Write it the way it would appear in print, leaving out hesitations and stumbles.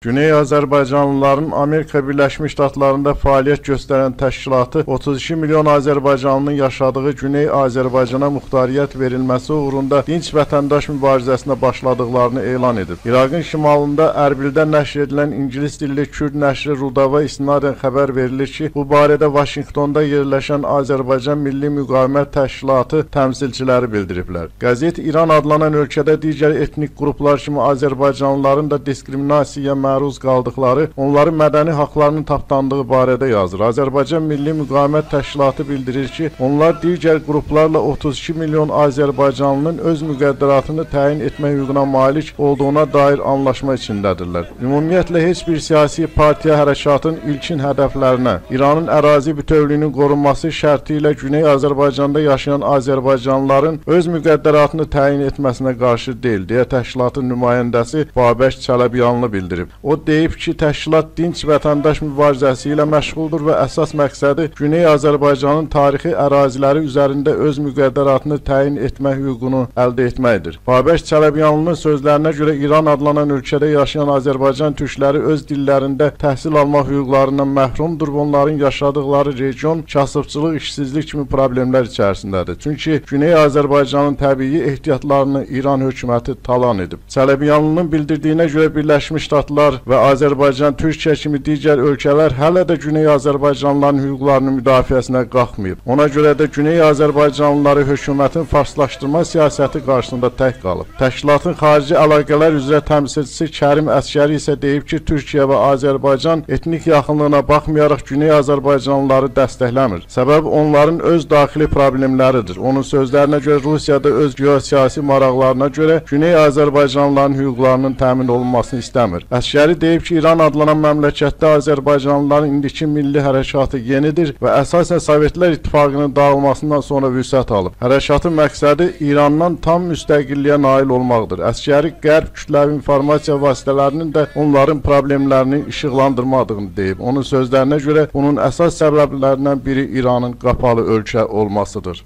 Güney Azərbaycanlıların Amerika Birləşmiş Ştatlarında fəaliyyət göstərən təşkilatı 32 milyon Azərbaycanlının yaşadığı Güney Azərbaycana muxtariyyət verilməsi uğrunda dinc vətəndaş mübarizəsinə başladıqlarını elan edib. İraqın şimalında Ərbildə nəşr edilən İngilis dilli Kürd nəşri Rudava istinadən xəbər verilir ki, bu barədə Vaşinqtonda yerləşən Azərbaycan Milli Müqavimət Təşkilatı təmsilçiləri bildiriblər. Qəzet İran adlanan ölkədə digər etnik qruplar kimi Azərbaycanlıların da diskriminasiyaya məruz qaldıqları, onların mədəni haqlarının tapdandığı barədə yazır. Azərbaycan Milli Müqavimət Təşkilatı bildirir ki, onlar digər qruplarla 32 milyon Azərbaycanlının öz müqəddəratını təyin etmə hüququna malik olduğuna dair anlaşma içindədirlər. Ümumiyyətlə, heç bir siyasi partiya hərəkatın ilkin hədəflərinə İranın ərazi bütövlüyünün qorunması şərti ilə Güney Azərbaycanda yaşayan Azərbaycanlıların öz müqəddəratını təyin etməsinə qarşı deyil, deyə təşkilatın nümayəndəsi Babək Çələbiyanlı bildirib. O deyib ki, təşkilat dinc vətəndaş mübarizəsi ilə məşğuldur və əsas məqsədi Güney Azərbaycanın tarixi əraziləri üzərində öz müqəddəratını təyin etmə hüququnu əldə etməkdir. Babək Çələbiyanlının sözlərinə görə İran adlanan ölkədə yaşayan Azərbaycan türkləri öz dillərində təhsil alma hüquqlarından məhrumdur və onların yaşadıqları region kasıbçılıq, işsizlik kimi problemlər içərisindədir. Çünki Güney Azərbaycanın təbii ehtiyatlarını İran hökuməti talan edib. Çələbiyanlının bildirdiyinə görə Birləşmiş Ştatlar və Azərbaycan, Türkiyə kimi digər ölkələr hələ də Güney Azərbaycanlıların hüquqlarının müdafiəsinə qalxmayıb. Ona görə də Güney Azərbaycanlıları hökumətin farslaşdırma siyasəti qarşısında tək qalıb. Təşkilatın xarici əlaqələr üzrə təmsilçisi Kərim Əsgəri isə deyib ki, Türkiyə və Azərbaycan etnik yaxınlığına baxmayaraq Güney Azərbaycanlıları dəstəkləmir. Səbəb onların öz daxili problemləridir. Onun sözlərinə görə Rusiyada öz geosiyasi maraqlarına görə Güney Azərbaycanlıların hüquqlarının təmin olunmasını istəmir. Əsgəri deyib ki, İran adlanan məmləkətdə Azərbaycanlıların indiki milli hərəkatı yenidir və əsasən Sovetlər İttifaqının dağılmasından sonra vüsət alıb. Hərəkatın məqsədi İrandan tam müstəqilliyə nail olmaqdır. Əsgəri Qərb kütləvi informasiya vasitələrinin də onların problemlərini işıqlandırmadığını deyib. Onun sözlərinə görə bunun əsas səbəblərindən biri İranın qapalı ölkə olmasıdır.